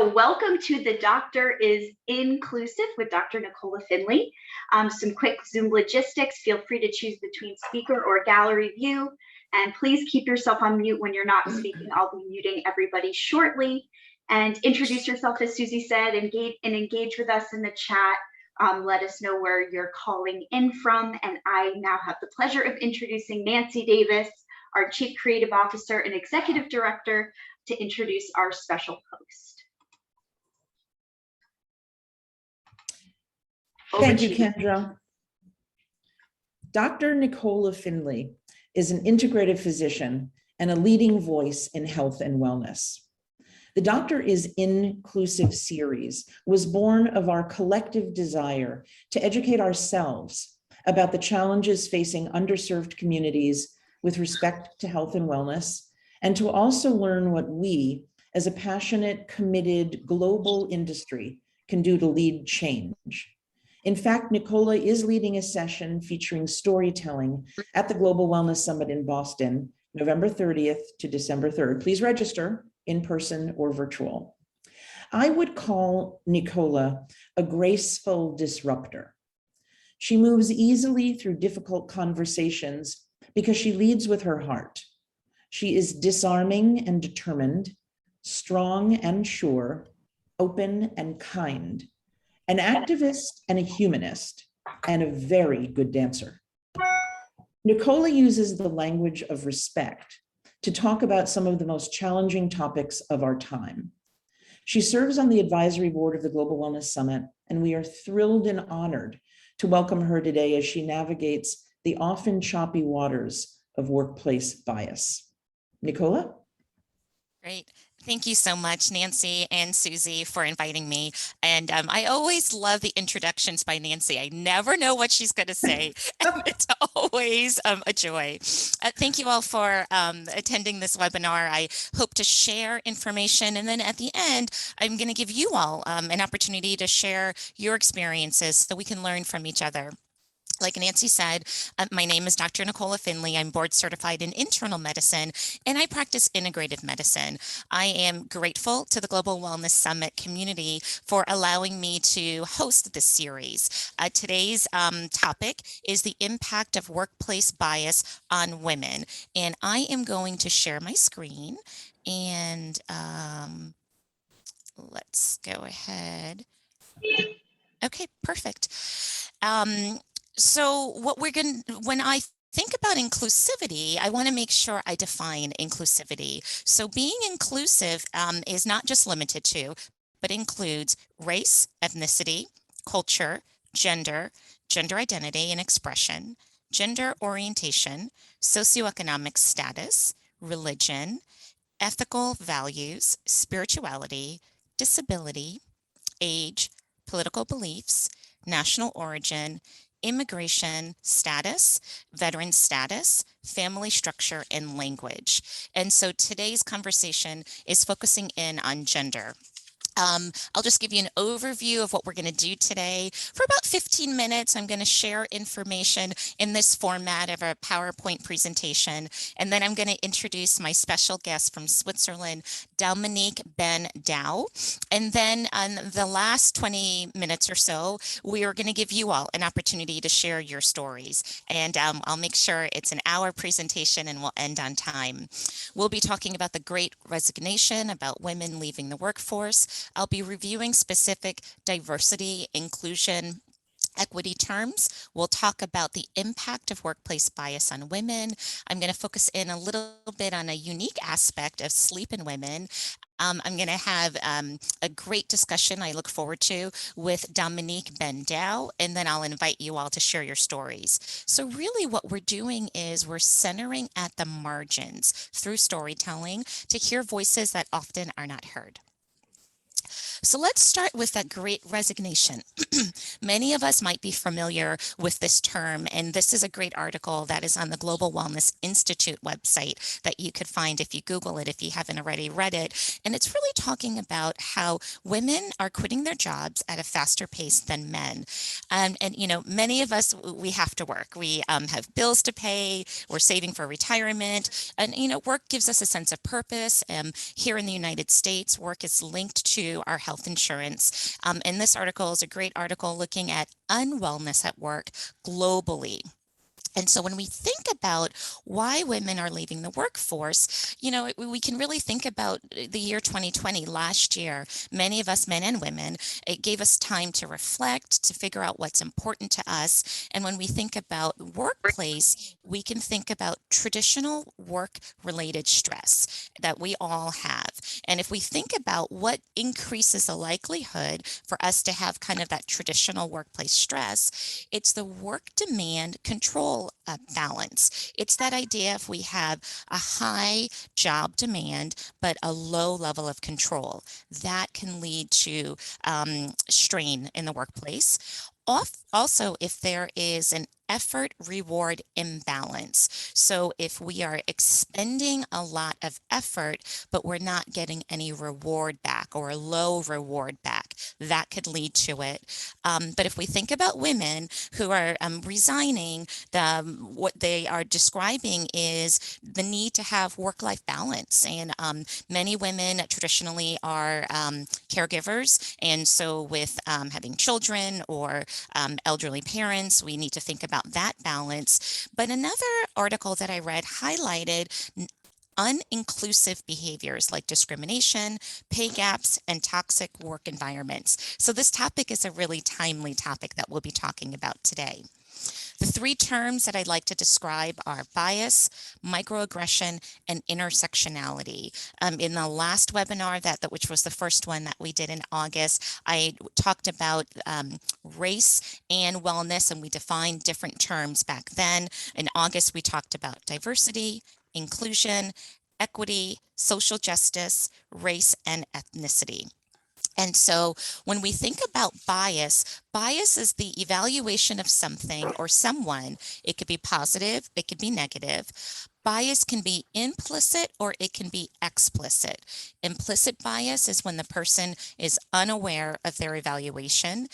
So welcome to The Doctor is Inclusive with Dr. Nicola Finley. Some quick Zoom logistics. Feel free to choose between speaker or gallery view. And please keep yourself on mute when you're not speaking. I'll be muting everybody shortly. And introduce yourself, as Susie said, engage with us in the chat. Let us know where you're calling in from. And I now have the pleasure of introducing Nancy Davis, our Chief Creative Officer and Executive Director, to introduce our special host. Thank you, Kendra. Dr. Nicola Finley is an integrative physician and a leading voice in health and wellness. The Doctor is Inclusive series was born of our collective desire to educate ourselves about the challenges facing underserved communities with respect to health and wellness, and to also learn what we, as a passionate, committed global industry, can do to lead change. In fact, Nicola is leading a session featuring storytelling at the Global Wellness Summit in Boston, November 30th to December 3rd. Please register in person or virtual. I would call Nicola a graceful disruptor. She moves easily through difficult conversations because she leads with her heart. She is disarming and determined, strong and sure, open and kind, an activist and a humanist, and a very good dancer. Nicola uses the language of respect to talk about some of the most challenging topics of our time. She serves on the advisory board of the Global Wellness Summit, and we are thrilled and honored to welcome her today as she navigates the often choppy waters of workplace bias. Nicola? Great. Thank you so much, Nancy and Susie, for inviting me. And I always love the introductions by Nancy. I never know what she's going to say. And it's always a joy. Thank you all for attending this webinar. I hope to share information. And then at the end, I'm going to give you all an opportunity to share your experiences so we can learn from each other. Like Nancy said, my name is Dr. Nicola Finley. I'm board certified in internal medicine, and I practice integrative medicine. I am grateful to the Global Wellness Summit community for allowing me to host this series. Today's topic is the impact of workplace bias on women. And I am going to share my screen, and let's go ahead. Okay, perfect. So when I think about inclusivity, I want to make sure I define inclusivity. So being inclusive is not just limited to, but includes race, ethnicity, culture, gender identity and expression, gender orientation, socioeconomic status, religion, ethical values, spirituality, disability, age, political beliefs, national origin, immigration status, veteran status, family structure, and language. And so today's conversation is focusing in on gender. I'll just give you an overview of what we're going to do today. For about 15 minutes, I'm going to share information in this format of a PowerPoint presentation. And then I'm going to introduce my special guest from Switzerland, Dominique Ben Dhaou. And then on the last 20 minutes or so, we are going to give you all an opportunity to share your stories. And I'll make sure it's an hour presentation and we'll end on time. We'll be talking about the Great Resignation, about women leaving the workforce. I'll be reviewing specific diversity, inclusion, equity terms. We'll talk about the impact of workplace bias on women. I'm going to focus in a little bit on a unique aspect of sleep in women. I'm going to have a great discussion I look forward to with Dominique Ben Dhaou, and then I'll invite you all to share your stories. So really what we're doing is we're centering at the margins through storytelling to hear voices that often are not heard. So let's start with that great resignation. Many of us might be familiar with this term, and this is a great article that is on the Global Wellness Institute website that you could find if you Google it, if you haven't already read it. And it's really talking about how women are quitting their jobs at a faster pace than men. And you know, many of us, we have to work. We have bills to pay, we're saving for retirement, and you know, work gives us a sense of purpose. Here in the United States, work is linked to our health insurance. And this article is a great article looking at unwellness at work globally. And so when we think about why women are leaving the workforce, you know, we can really think about the year 2020, last year. Many of us, men and women, it gave us time to reflect, to figure out what's important to us. And when we think about workplace, we can think about traditional work-related stress that we all have. And if we think about what increases the likelihood for us to have kind of that traditional workplace stress, it's the work demand control balance. It's that idea if we have a high job demand, but a low level of control, that can lead to strain in the workplace. Also, if there is an effort reward imbalance. So if we are expending a lot of effort, but we're not getting any reward back or a low reward back, that could lead to it. But if we think about women who are resigning, what they are describing is the need to have work-life balance. And many women traditionally are caregivers. And so with having children or elderly parents, we need to think about that balance. But another article that I read highlighted uninclusive behaviors like discrimination, pay gaps, and toxic work environments. So this topic is a really timely topic that we'll be talking about today. The three terms that I'd like to describe are bias, microaggression, and intersectionality. In the last webinar, which was the first one that we did in August, I talked about race and wellness, and we defined different terms back then. In August, we talked about diversity, inclusion, equity, social justice, race, and ethnicity. And so when we think about bias, bias is the evaluation of something or someone. It could be positive, it could be negative. Bias can be implicit or it can be explicit. Implicit bias is when the person is unaware of their evaluation.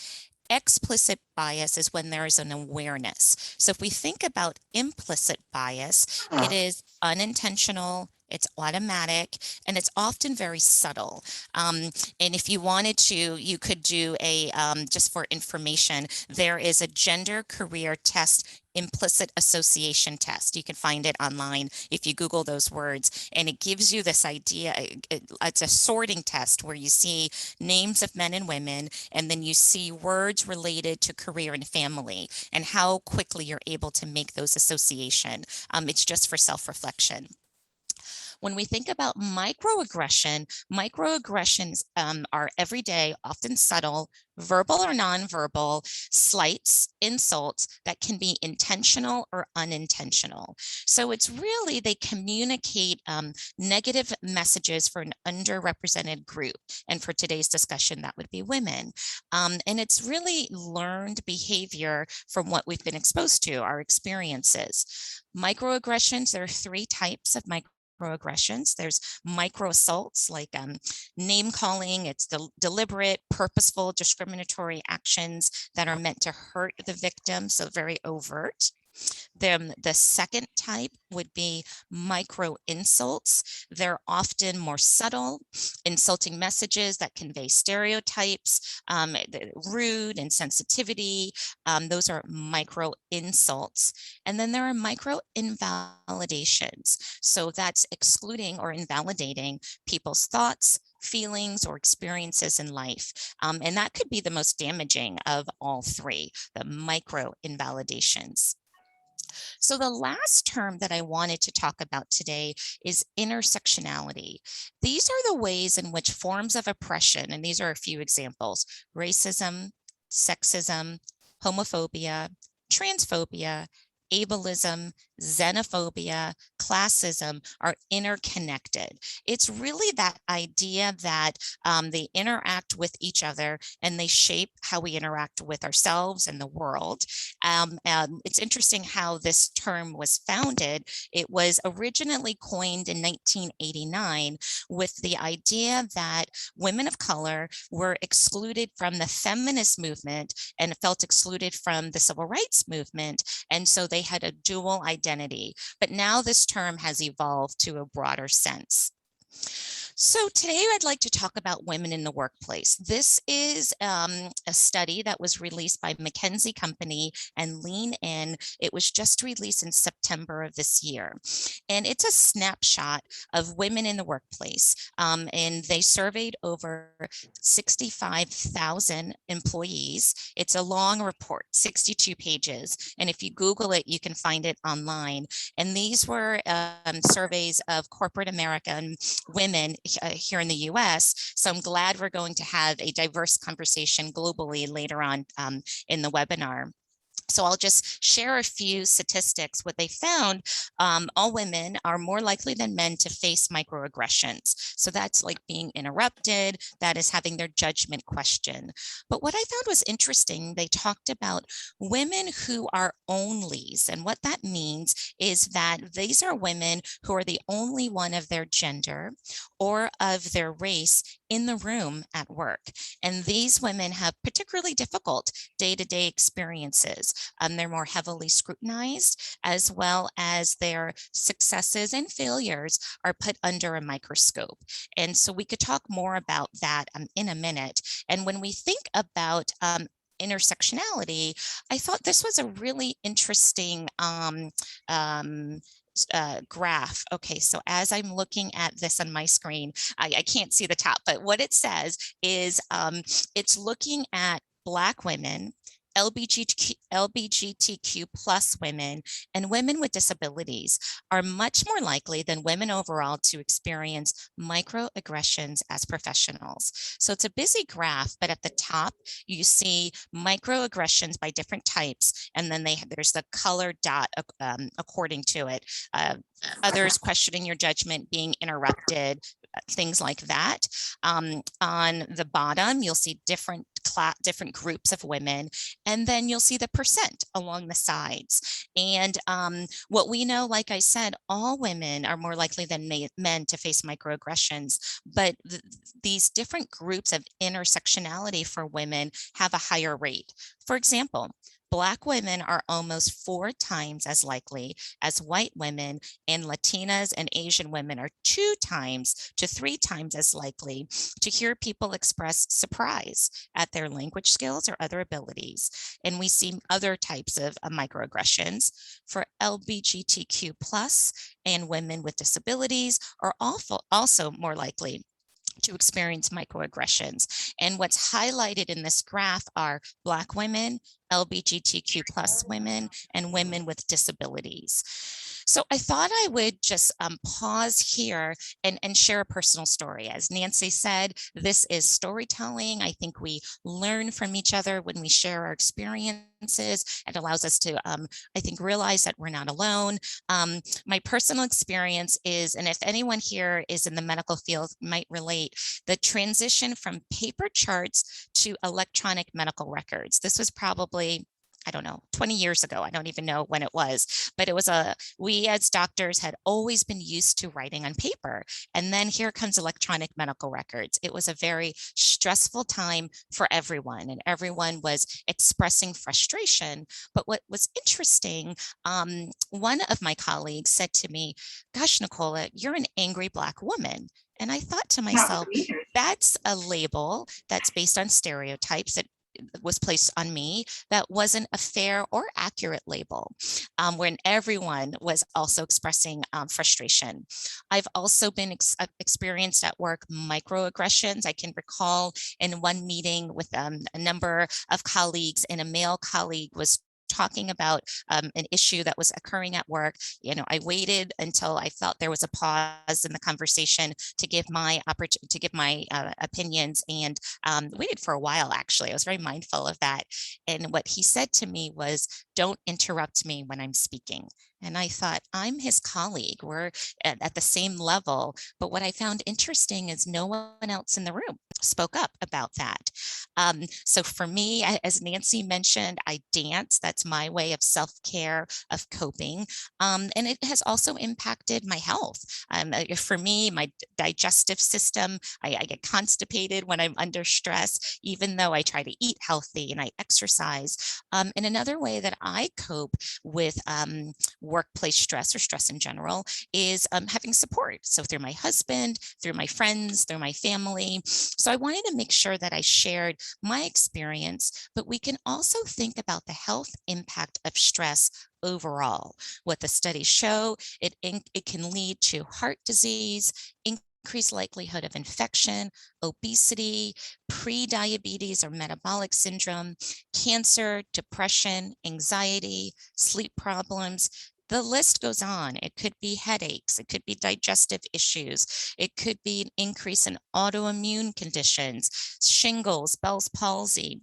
Explicit bias is when there is an awareness. So if we think about implicit bias, it is unintentional, it's automatic, and it's often very subtle. And if you wanted to, you could do a, just for information, there is a gender career test implicit association test. You can find it online if you Google those words, and it gives you this idea. It's a sorting test where you see names of men and women, and then you see words related to career and family, and how quickly you're able to make those association. It's just for self-reflection. When we think about microaggressions are everyday, often subtle, verbal or nonverbal, slights, insults that can be intentional or unintentional. So it's really, they communicate negative messages for an underrepresented group. And for today's discussion, that would be women. And it's really learned behavior from what we've been exposed to, our experiences. Microaggressions, there are three types of microaggressions. There's micro assaults like name calling. It's deliberate, purposeful, discriminatory actions that are meant to hurt the victim, so very overt. Then the second type would be micro insults. They're often more subtle, insulting messages that convey stereotypes, rude, insensitivity. Those are micro insults. And then there are micro invalidations. So that's excluding or invalidating people's thoughts, feelings, or experiences in life. And that could be the most damaging of all three, the micro invalidations. So the last term that I wanted to talk about today is intersectionality. These are the ways in which forms of oppression, and these are a few examples, racism, sexism, homophobia, transphobia, ableism, xenophobia, classism are interconnected. It's really that idea that they interact with each other and they shape how we interact with ourselves and the world. It's interesting how this term was founded. It was originally coined in 1989 with the idea that women of color were excluded from the feminist movement and felt excluded from the civil rights movement. And so they had a dual identity. But now this term has evolved to a broader sense. So today I'd like to talk about women in the workplace. This is a study that was released by McKinsey Company and Lean In. It was just released in September of this year. And it's a snapshot of women in the workplace. And they surveyed over 65,000 employees. It's a long report, 62 pages. And if you Google it, you can find it online. And these were surveys of corporate American women here in the US. So I'm glad we're going to have a diverse conversation globally later on in the webinar. So I'll just share a few statistics. What they found, all women are more likely than men to face microaggressions. So that's like being interrupted, that is having their judgment questioned. But what I found was interesting, they talked about women who are onlys. And what that means is that these are women who are the only one of their gender or of their race in the room at work. And these women have particularly difficult day-to-day experiences. They're more heavily scrutinized, as well as their successes and failures are put under a microscope. And so we could talk more about that in a minute. And when we think about intersectionality, I thought this was a really interesting graph. Okay, so as I'm looking at this on my screen, I can't see the top, but what it says is it's looking at Black women, LGBTQ plus women, and women with disabilities are much more likely than women overall to experience microaggressions as professionals. So it's a busy graph, but at the top, you see microaggressions by different types, and then there's the color dot according to it. Others questioning your judgment, being interrupted, things like that. On the bottom, you'll see different groups of women, and then you'll see the percent along the sides. And what we know, like I said, all women are more likely than men to face microaggressions, but these different groups of intersectionality for women have a higher rate. For example, Black women are almost 4 times as likely as white women, and Latinas and Asian women are 2 times to 3 times as likely to hear people express surprise at their language skills or other abilities. And we see other types of microaggressions. For LGBTQ plus and women with disabilities are also more likely to experience microaggressions. And what's highlighted in this graph are Black women, LGBTQ plus women, and women with disabilities. So I thought I would just pause here and share a personal story. As Nancy said, this is storytelling. I think we learn from each other when we share our experiences. It allows us to, I think, realize that we're not alone. My personal experience is, and if anyone here is in the medical field might relate, the transition from paper charts to electronic medical records. This was probably, I don't know, 20 years ago. I don't even know when it was, but it was we as doctors had always been used to writing on paper. And then here comes electronic medical records. It was a very stressful time for everyone, and everyone was expressing frustration. But what was interesting, one of my colleagues said to me, "Gosh, Nicola, you're an angry Black woman." And I thought to myself, that's a label that's based on stereotypes that was placed on me that wasn't a fair or accurate label, when everyone was also expressing frustration. I've also been experienced at work microaggressions. I can recall in one meeting with a number of colleagues, and a male colleague was talking about an issue that was occurring at work, I waited until I felt there was a pause in the conversation to give my opinions, and waited for a while. Actually, I was very mindful of that. And what he said to me was, "Don't interrupt me when I'm speaking." And I thought, I'm his colleague. We're at the same level. But what I found interesting is no one else in the room spoke up about that. So for me, as Nancy mentioned, I dance. That's my way of self-care, of coping. And it has also impacted my health. For me, my digestive system, I get constipated when I'm under stress, even though I try to eat healthy and I exercise. And another way that I cope with workplace stress or stress in general is having support. So through my husband, through my friends, through my family. So I wanted to make sure that I shared my experience, but we can also think about the health impact of stress overall. What the studies show, it can lead to heart disease, increased likelihood of infection, obesity, pre-diabetes or metabolic syndrome, cancer, depression, anxiety, sleep problems. The list goes on. It could be headaches. It could be digestive issues. It could be an increase in autoimmune conditions, shingles, Bell's palsy.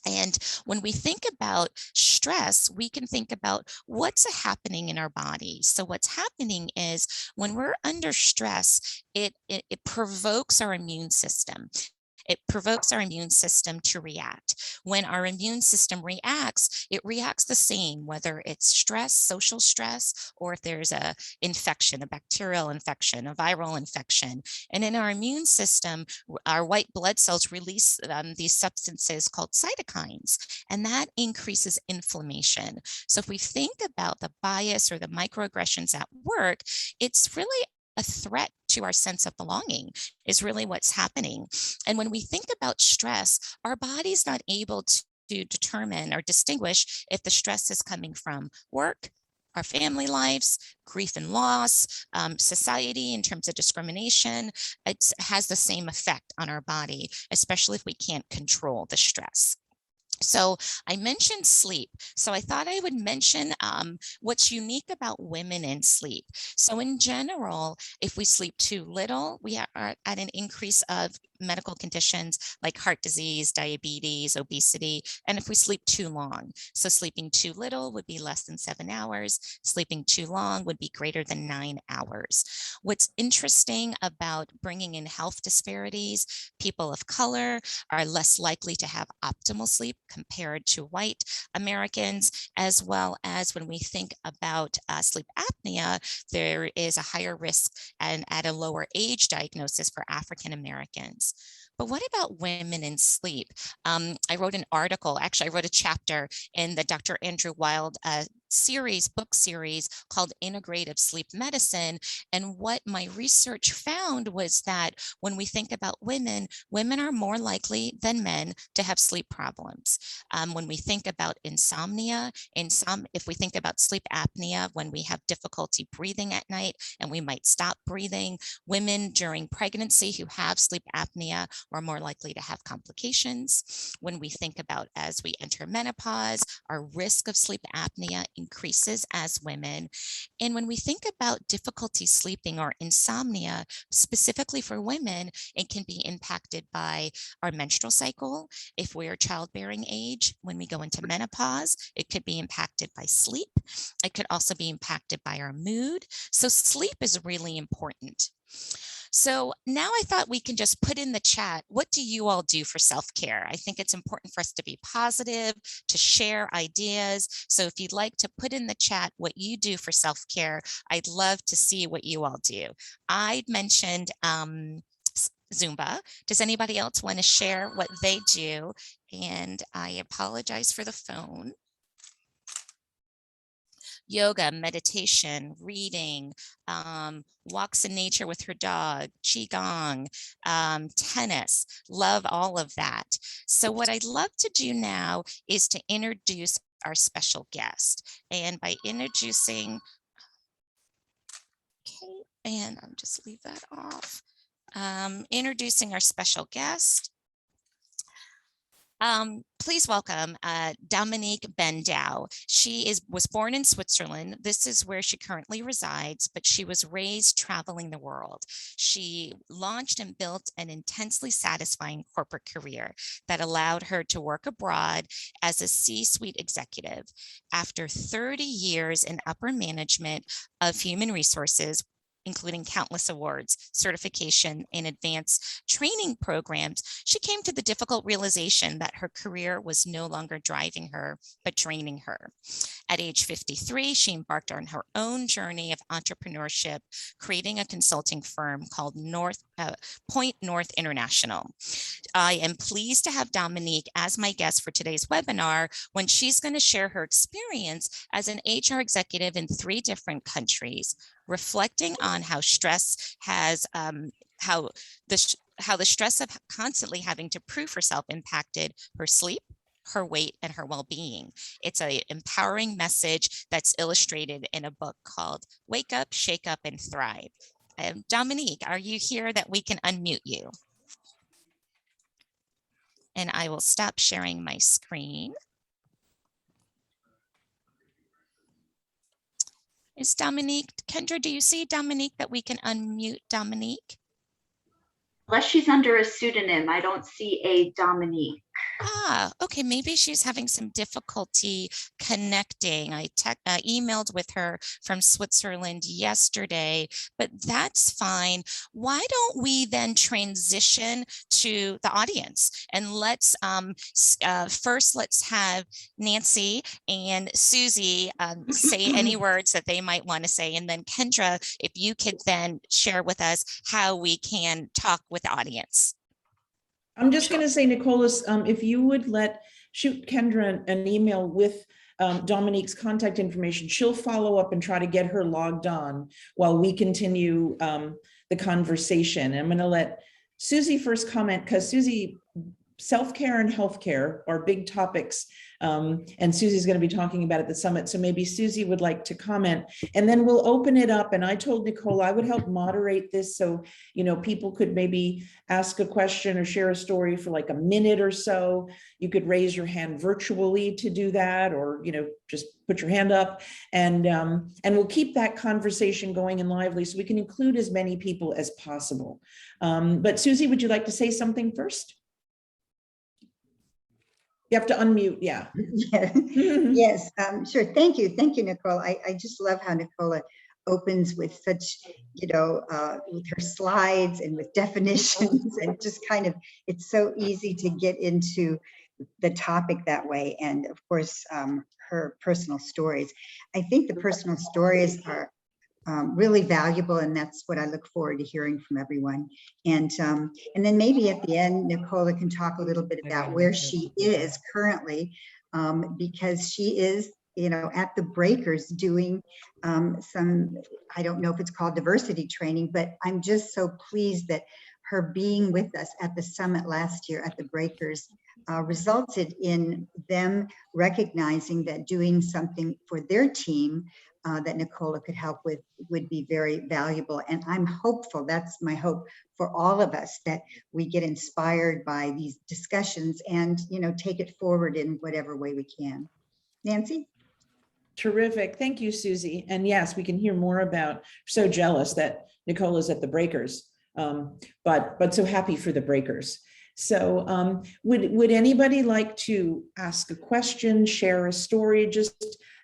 And when we think about stress, we can think about what's happening in our body. So what's happening is when we're under stress, it provokes our immune system. It provokes our immune system to react. When our immune system reacts, it reacts the same, whether it's stress, social stress, or if there's a infection, a bacterial infection, a viral infection. And in our immune system, our white blood cells release these substances called cytokines, and that increases inflammation. So if we think about the bias or the microaggressions at work, it's really a threat to our sense of belonging is really what's happening. And when we think about stress, our body's not able to determine or distinguish if the stress is coming from work, our family lives, grief and loss, society in terms of discrimination. It has the same effect on our body, especially if we can't control the stress. So I mentioned sleep. So I thought I would mention what's unique about women in sleep. So in general, if we sleep too little, we are at an increase of medical conditions like heart disease, diabetes, obesity, and if we sleep too long. So sleeping too little would be less than 7 hours. Sleeping too long would be greater than 9 hours. What's interesting about bringing in health disparities, people of color are less likely to have optimal sleep compared to white Americans, as well as when we think about sleep apnea, there is a higher risk and at a lower age diagnosis for African Americans. But what about women in sleep? I wrote an article, actually I wrote a chapter in the Dr. Andrew Wild book series called Integrative Sleep Medicine. And what my research found was that when we think about women, women are more likely than men to have sleep problems. When we think about insomnia, if we think about sleep apnea, when we have difficulty breathing at night and we might stop breathing, women during pregnancy who have sleep apnea are more likely to have complications. When we think about as we enter menopause, our risk of sleep apnea increases as women. And when we think about difficulty sleeping or insomnia, specifically for women, it can be impacted by our menstrual cycle. If we're childbearing age, when we go into menopause, it could be impacted by sleep. It could also be impacted by our mood. So sleep is really important. So now I thought we can just put in the chat, what do you all do for self-care? I think it's important for us to be positive, to share ideas. So if you'd like to put in the chat what you do for self-care, I'd love to see what you all do. I mentioned Zumba. Does anybody else want to share what they do? And I apologize for the phone. Yoga, meditation, reading, walks in nature with her dog, qigong, tennis, love all of that. So what I'd love to do now is to introduce our special guest. And by introducing, okay, and I'll just leave that off. Introducing our special guest. please welcome Dominique Bendau. She was born in Switzerland. This is where she currently resides, but she was raised traveling the world. She launched and built an intensely satisfying corporate career that allowed her to work abroad as a C-suite executive. After 30 years in upper management of human resources, including countless awards, certification, and advanced training programs, she came to the difficult realization that her career was no longer driving her, but draining her. At age 53, she embarked on her own journey of entrepreneurship, creating a consulting firm called Point North International. I am pleased to have Dominique as my guest for today's webinar when she's going to share her experience as an HR executive in 3 different countries, reflecting on how stress has, how the stress of constantly having to prove herself impacted her sleep, her weight, and her well-being. It's an empowering message that's illustrated in a book called Wake Up, Shake Up, and Thrive. Dominique, are you here that we can unmute you? And I will stop sharing my screen. Is Dominique, Kendra, do you see Dominique that we can unmute Dominique? Unless she's under a pseudonym, I don't see a Dominique. Okay, maybe she's having some difficulty connecting. I emailed with her from Switzerland yesterday, but that's fine. Why don't we then transition to the audience? And let's first let's have Nancy and Susie say any words that they might want to say. And then Kendra, if you could then share with us how we can talk with the audience. I'm just going to say, Nicola, if you would shoot Kendra an email with Dominique's contact information, she'll follow up and try to get her logged on while we continue the conversation. I'm going to let Susie first comment, because Susie, self-care and healthcare are big topics. And Susie's going to be talking about at the summit. So maybe Susie would like to comment, and then we'll open it up. And I told Nicola I would help moderate this, so, you know, people could maybe ask a question or share a story for like a minute or so. You could raise your hand virtually to do that, or, you know, just put your hand up, and we'll keep that conversation going and lively so we can include as many people as possible. But Susie, would you like to say something first? You have to unmute, yeah. Yeah. Yes, sure. Thank you, Nicole. I just love how Nicola opens with such, you know, with her slides and with definitions, and just kind of, it's so easy to get into the topic that way. And of course, her personal stories. I think the personal stories are really valuable, and that's what I look forward to hearing from everyone. And then maybe at the end, Nicola can talk a little bit about where she is currently, because she is, you know, at the Breakers doing some, I don't know if it's called diversity training, but I'm just so pleased that her being with us at the summit last year at the Breakers resulted in them recognizing that doing something for their team that Nicola could help with would be very valuable. And I'm hopeful, that's my hope for all of us, that we get inspired by these discussions and, you know, take it forward in whatever way we can. Nancy? Terrific. Thank you, Susie. And yes, we can hear more about, so jealous that Nicola's at the Breakers, but so happy for the Breakers. So would anybody like to ask a question, share a story?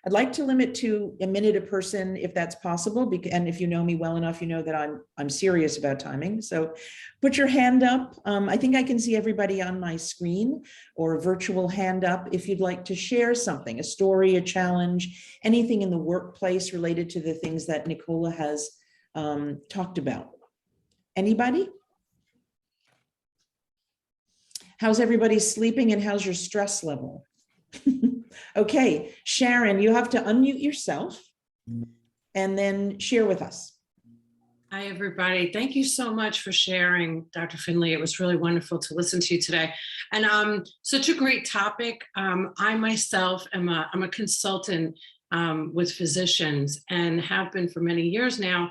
I'd like to limit to a minute a person if that's possible. And if you know me well enough, you know that I'm serious about timing. So put your hand up. I think I can see everybody on my screen, or a virtual hand up if you'd like to share something, a story, a challenge, anything in the workplace related to the things that Nicola has talked about. Anybody? How's everybody sleeping, and how's your stress level? Okay, Sharon, you have to unmute yourself and then share with us. Hi, everybody. Thank you so much for sharing, Dr. Finley. It was really wonderful to listen to you today. And such a great topic. I myself am I'm a consultant with physicians and have been for many years now.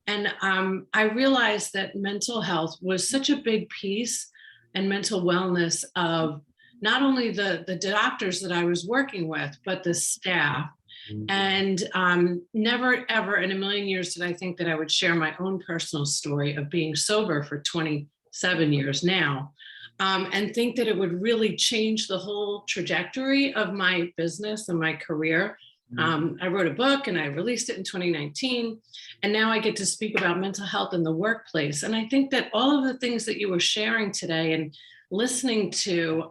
And I realized that mental health was such a big piece, and mental wellness of not only the doctors that I was working with, but the staff. And never, ever in a million years did I think that I would share my own personal story of being sober for 27 years now, and think that it would really change the whole trajectory of my business and my career. I wrote a book and I released it in 2019, and now I get to speak about mental health in the workplace. And I think that all of the things that you were sharing today and listening to,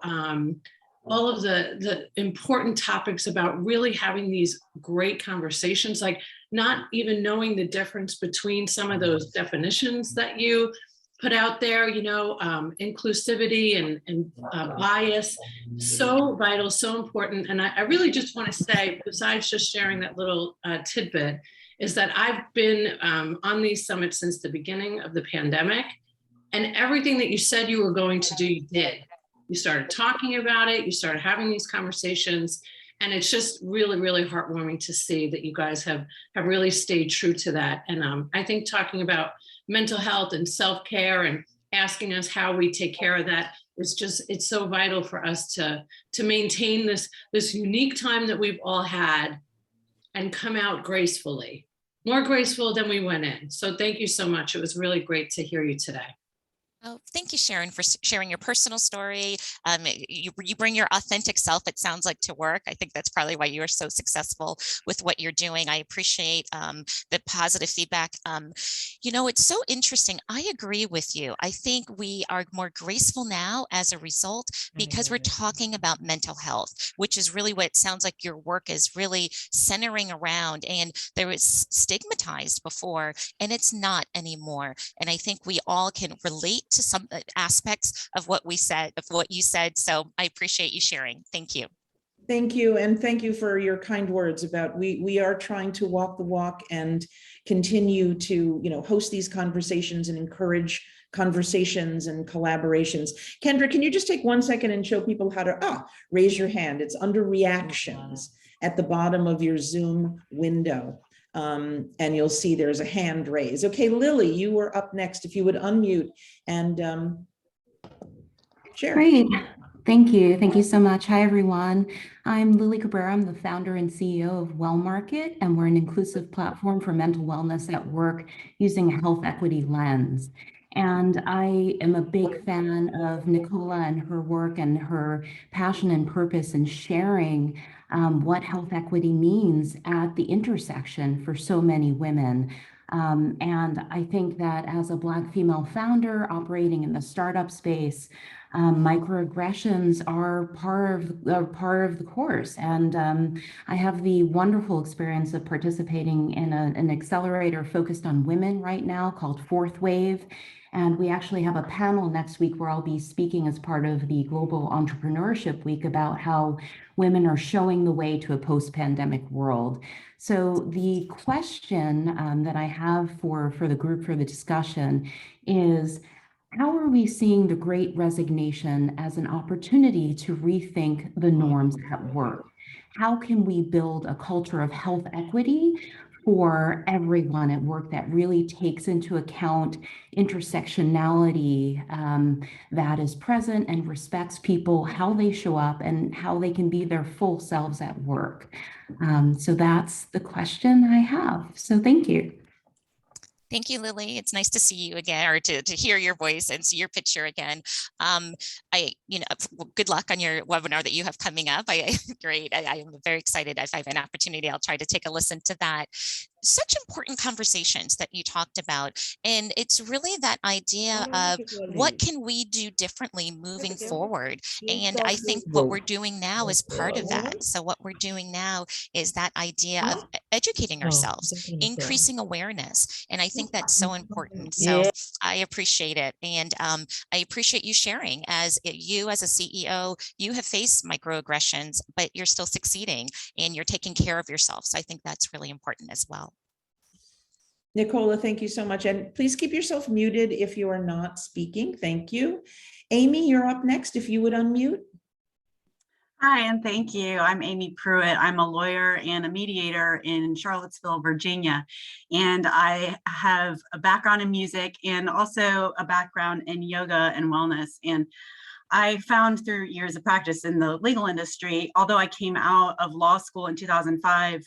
all of the important topics about really having these great conversations, like not even knowing the difference between some of those definitions that you put out there, you know, inclusivity and bias, so vital, so important. And I really just want to say, besides just sharing that little tidbit, is that I've been on these summits since the beginning of the pandemic, and everything that you said you were going to do, you did. You started talking about it, you started having these conversations, and it's just really, really heartwarming to see that you guys have really stayed true to that. And I think talking about mental health and self-care and asking us how we take care of that is just, it's so vital for us to maintain this unique time that we've all had and come out gracefully, more graceful than we went in. So thank you so much. It was really great to hear you today. Oh, thank you, Sharon, for sharing your personal story. You bring your authentic self, it sounds like, to work. I think that's probably why you are so successful with what you're doing. I appreciate the positive feedback. You know, it's so interesting. I agree with you. I think we are more graceful now as a result because we're talking about mental health, which is really what it sounds like your work is really centering around. And there was stigmatized before, and it's not anymore. And I think we all can relate to some aspects of what we said, of what you said. So I appreciate you sharing. Thank you. Thank you. And thank you for your kind words about we are trying to walk the walk and continue to, you know, host these conversations and encourage conversations and collaborations. Kendra, can you just take 1 second and show people how to raise your hand? It's under reactions at the bottom of your Zoom window. And you'll see there's a hand raised. Okay, Lily, you were up next. If you would unmute and share. Great. Thank you. Thank you so much. Hi, everyone. I'm Lily Cabrera. I'm the founder and CEO of Well Market, and we're an inclusive platform for mental wellness at work using a health equity lens. And I am a big fan of Nicola and her work and her passion and purpose in sharing what health equity means at the intersection for so many women. And I think that as a Black female founder operating in the startup space, microaggressions are part of the course. And I have the wonderful experience of participating in an accelerator focused on women right now called Fourth Wave. And we actually have a panel next week where I'll be speaking as part of the Global Entrepreneurship Week about how women are showing the way to a post-pandemic world. So the question that I have for the group for the discussion is, how are we seeing the Great Resignation as an opportunity to rethink the norms at work? How can we build a culture of health equity for everyone at work that really takes into account intersectionality that is present and respects people, how they show up and how they can be their full selves at work? So that's the question I have. So thank you. Thank you, Lily. It's nice to see you again, or to hear your voice and see your picture again. Good luck on your webinar that you have coming up. Great. I am very excited. If I have an opportunity, I'll try to take a listen to that. Such important conversations that you talked about. And it's really that idea of what can we do differently moving forward? And I think what we're doing now is part of that. So what we're doing now is that idea of educating ourselves, increasing awareness. And I think that's so important. So I appreciate it. And I appreciate you sharing. You as a CEO, you have faced microaggressions, but you're still succeeding and you're taking care of yourself. So I think that's really important as well. Nicola, thank you so much. And please keep yourself muted if you are not speaking. Thank you. Amy, you're up next. If you would unmute. Hi, and thank you. I'm Amy Pruitt. I'm a lawyer and a mediator in Charlottesville, Virginia. And I have a background in music and also a background in yoga and wellness. And I found through years of practice in the legal industry, although I came out of law school in 2005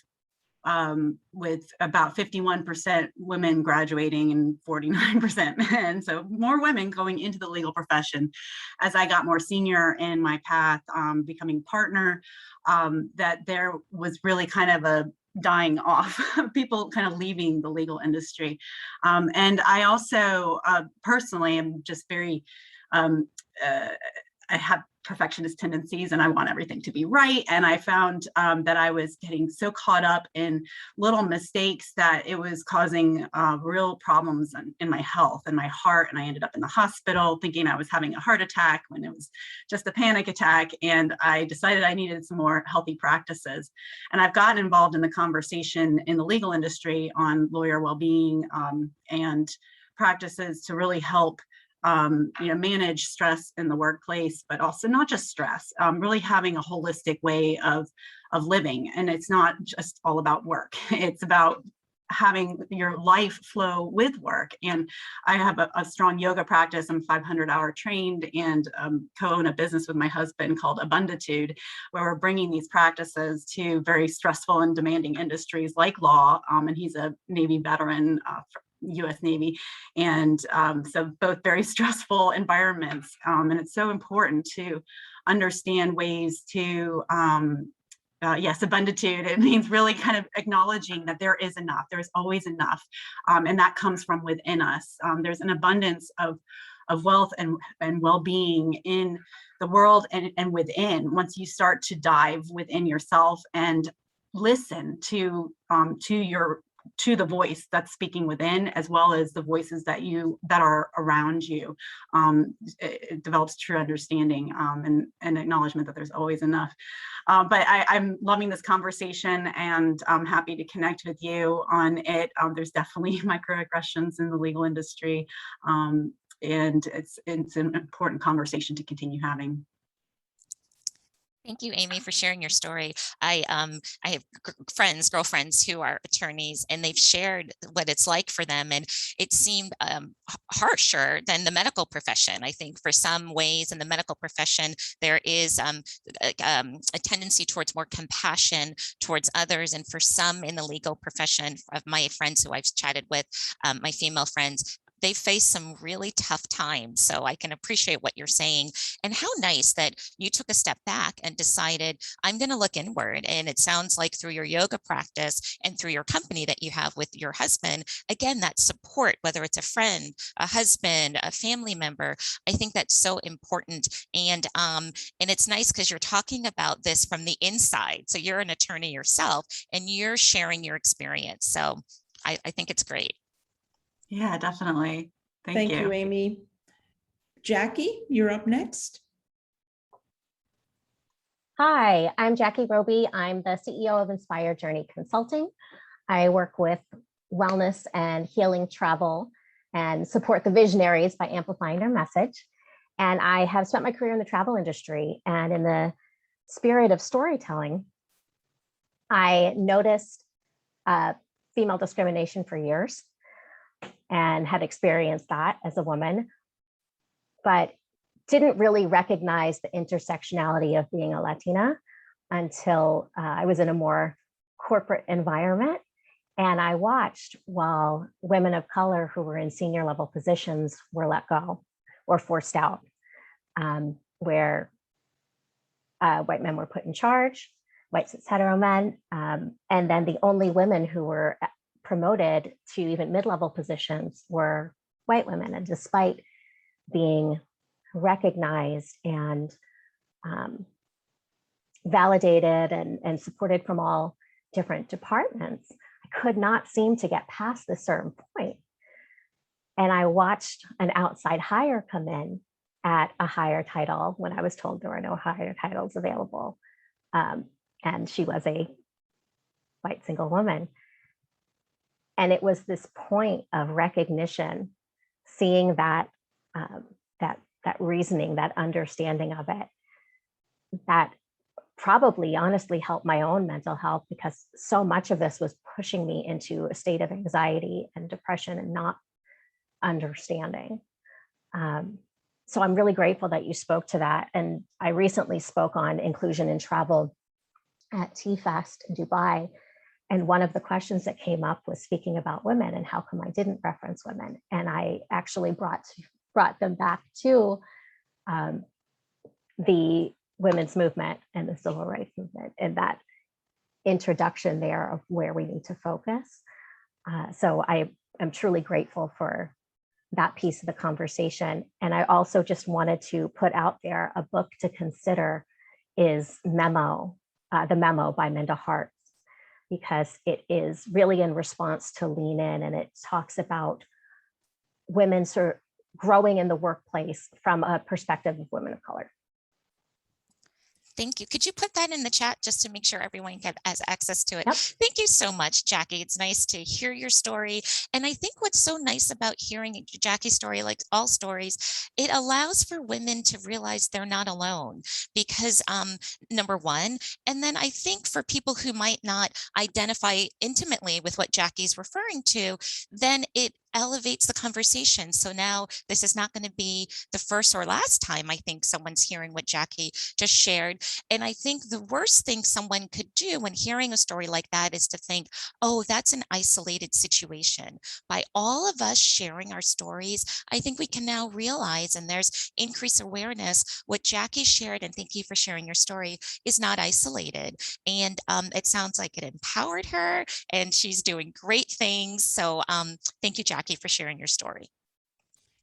with about 51% women graduating and 49% men. So more women going into the legal profession. As I got more senior in my path, becoming partner, that there was really kind of a dying off, people kind of leaving the legal industry. And I also personally am just very, I have perfectionist tendencies and I want everything to be right. And I found that I was getting so caught up in little mistakes that it was causing real problems in my health and my heart. And I ended up in the hospital thinking I was having a heart attack when it was just a panic attack. And I decided I needed some more healthy practices. And I've gotten involved in the conversation in the legal industry on lawyer well-being and practices to really help manage stress in the workplace, but also not just stress, really having a holistic way of living. And it's not just all about work. It's about having your life flow with work. And I have a strong yoga practice. I'm 500-hour trained and co-own a business with my husband called Abunditude, where we're bringing these practices to very stressful and demanding industries like law. And he's a Navy veteran, U.S. Navy. And so both very stressful environments. And it's so important to understand ways to, yes, abunditude. It means really kind of acknowledging that there is enough, there is always enough. And that comes from within us. There's an abundance of wealth and well-being in the world and within, once you start to dive within yourself and listen to the voice that's speaking within, as well as the voices that are around you. It develops true understanding and acknowledgement that there's always enough. But I'm loving this conversation, and I'm happy to connect with you on it. There's definitely microaggressions in the legal industry, and it's an important conversation to continue having. Thank you, Amy, for sharing your story. I have girlfriends who are attorneys, and they've shared what it's like for them. And it seemed harsher than the medical profession. I think for some ways in the medical profession, there is a tendency towards more compassion towards others. And for some in the legal profession, of my friends who I've chatted with, my female friends, they face some really tough times. So I can appreciate what you're saying, and how nice that you took a step back and decided, I'm going to look inward. And it sounds like through your yoga practice and through your company that you have with your husband, again, that support, whether it's a friend, a husband, a family member, I think that's so important. And it's nice because you're talking about this from the inside. So you're an attorney yourself and you're sharing your experience. So I think it's great. Yeah, definitely. Thank you, Amy. Jackie, you're up next. Hi, I'm Jackie Roby. I'm the CEO of Inspired Journey Consulting. I work with wellness and healing travel and support the visionaries by amplifying their message. And I have spent my career in the travel industry, and in the spirit of storytelling, I noticed female discrimination for years and had experienced that as a woman, but didn't really recognize the intersectionality of being a Latina until I was in a more corporate environment. And I watched while women of color who were in senior level positions were let go or forced out, where white men were put in charge, white cis hetero men, and then the only women who were promoted to even mid-level positions were white women. And despite being recognized and validated and supported from all different departments, I could not seem to get past this certain point. And I watched an outside hire come in at a higher title when I was told there were no higher titles available. And she was a white single woman. And it was this point of recognition, seeing that that reasoning, that understanding of it, that probably honestly helped my own mental health, because so much of this was pushing me into a state of anxiety and depression and not understanding. So I'm really grateful that you spoke to that. And I recently spoke on inclusion in travel at T-Fest in Dubai. And one of the questions that came up was speaking about women and how come I didn't reference women. And I actually brought them back to the women's movement and the civil rights movement and that introduction there of where we need to focus. So I am truly grateful for that piece of the conversation. And I also just wanted to put out there a book to consider is The Memo by Minda Harts, because it is really in response to Lean In, and it talks about women sort of growing in the workplace from a perspective of women of color. Thank you. Could you put that in the chat just to make sure everyone has access to it? Yep. Thank you so much, Jackie. It's nice to hear your story. And I think what's so nice about hearing Jackie's story, like all stories, it allows for women to realize they're not alone because number one, and then I think for people who might not identify intimately with what Jackie's referring to, then it elevates the conversation. So now this is not going to be the first or last time I think someone's hearing what Jackie just shared. And I think the worst thing someone could do when hearing a story like that is to think, oh, that's an isolated situation. By all of us sharing our stories, I think we can now realize, and there's increased awareness, what Jackie shared, and thank you for sharing your story, is not isolated. And it sounds like it empowered her and she's doing great things. So thank you, Jackie, for sharing your story.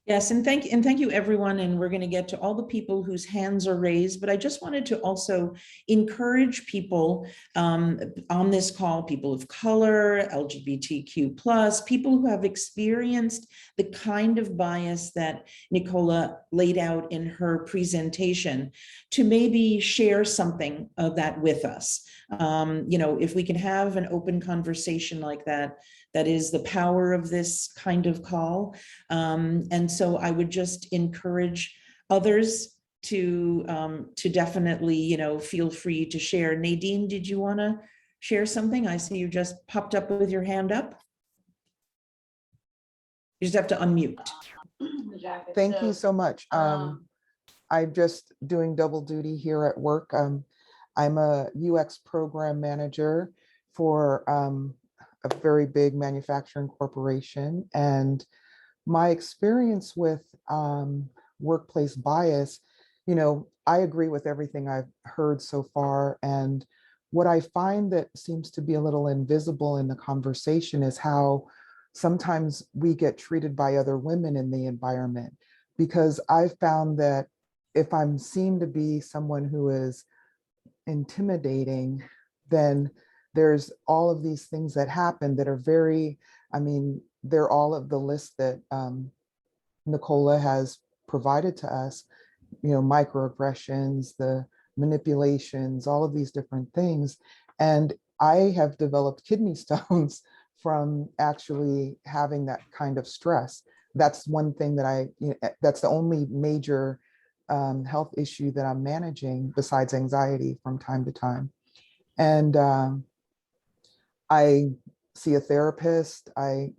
Yes, and thank you everyone. And we're going to get to all the people whose hands are raised, but I just wanted to also encourage people on this call, people of color, LGBTQ+, people who have experienced the kind of bias that Nicola laid out in her presentation, to maybe share something of that with us. If we can have an open conversation like that, that is the power of this kind of call. And so I would just encourage others to definitely, feel free to share. Nadine, did you want to share something? I see you just popped up with your hand up. You just have to unmute. Thank you so much. I'm just doing double duty here at work. I'm a UX program manager for a very big manufacturing corporation. And my experience with workplace bias, I agree with everything I've heard so far. And what I find that seems to be a little invisible in the conversation is how sometimes we get treated by other women in the environment. Because I've found that if I'm seen to be someone who is intimidating, then there's all of these things that happen that are very, they're all of the list that Nicola has provided to us, microaggressions, the manipulations, all of these different things. And I have developed kidney stones from actually having that kind of stress. That's one thing that that's the only major health issue that I'm managing besides anxiety from time to time. And I see a therapist. I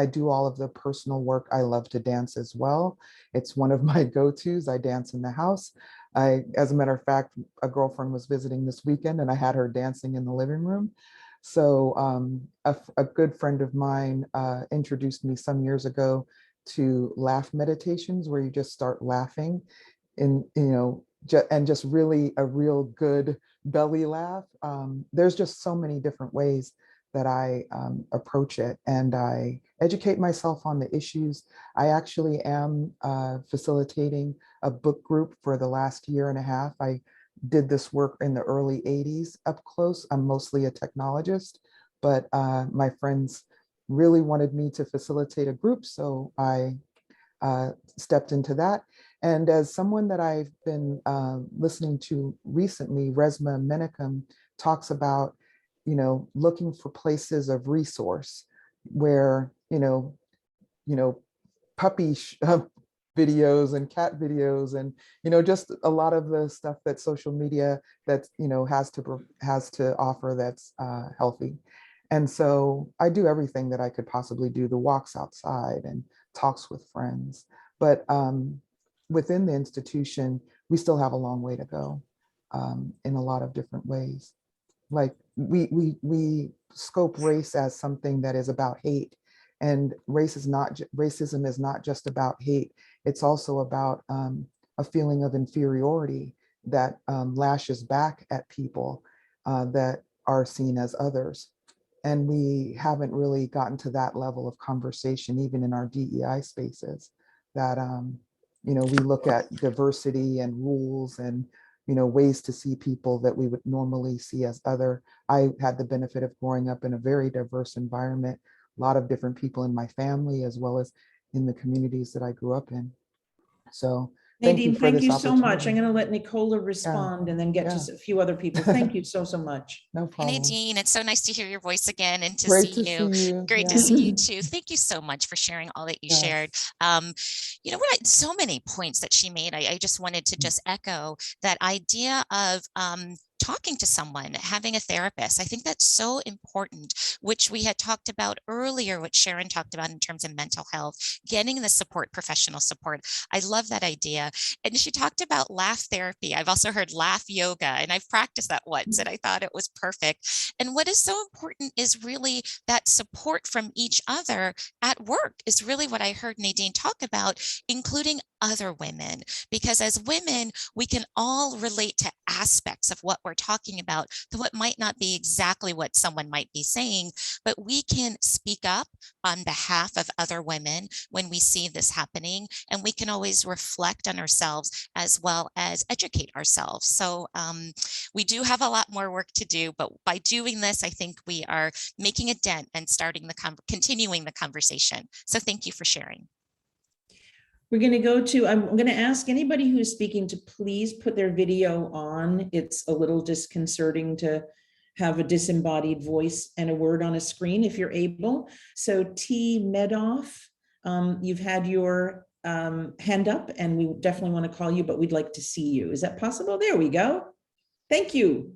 do all of the personal work. I love to dance as well. It's one of my go-tos. I dance in the house. As a matter of fact, a girlfriend was visiting this weekend and I had her dancing in the living room. So a good friend of mine introduced me some years ago to laugh meditations, where you just start laughing and just really a real good belly laugh. There's just so many different ways that I approach it, and I educate myself on the issues. I actually am facilitating a book group for the last year and a half. I did this work in the early 80s up close. I'm mostly a technologist, but my friends really wanted me to facilitate a group, so I stepped into that. And as someone that I've been listening to recently, Resmaa Menakem talks about, looking for places of resource where, puppy videos and cat videos and, just a lot of the stuff that social media that, has to offer that's healthy. And so I do everything that I could possibly do, the walks outside and talks with friends. But within the institution, we still have a long way to go in a lot of different ways. Like we scope race as something that is about hate, and racism is not just about hate. It's also about a feeling of inferiority that lashes back at people that are seen as others. And we haven't really gotten to that level of conversation, even in our DEI spaces, that, we look at diversity and rules and, ways to see people that we would normally see as other. I had the benefit of growing up in a very diverse environment, a lot of different people in my family, as well as in the communities that I grew up in. So Nadine, thank you so much. I'm opportunity. going to let Nicola respond and then get to a few other people. Thank you so much. No Hey, problem. Nadine, it's so nice to hear your voice again and to Great see to you. see you. Great Yeah. to see you too. Thank you so much for sharing all that you Yes. shared. You know what? So many points that she made. I just wanted to just echo that idea of talking to someone, having a therapist. I think that's so important, which we had talked about earlier, what Sharon talked about in terms of mental health, getting the support, professional support. I love that idea. And she talked about laugh therapy. I've also heard laugh yoga, and I've practiced that once, and I thought it was perfect. And what is so important is really that support from each other at work is really what I heard Nadine talk about, including other women, because as women, we can all relate to aspects of what we're talking about, though it might not be exactly what someone might be saying, but we can speak up on behalf of other women when we see this happening, and we can always reflect on ourselves as well as educate ourselves. So we do have a lot more work to do, but by doing this, I think we are making a dent and continuing the conversation. So thank you for sharing. We're going to go to, I'm going to ask anybody who's speaking to please put their video on. It's a little disconcerting to have a disembodied voice and a word on a screen if you're able. So T. Medoff, you've had your hand up and we definitely want to call you, but we'd like to see you. Is that possible? There we go. Thank you.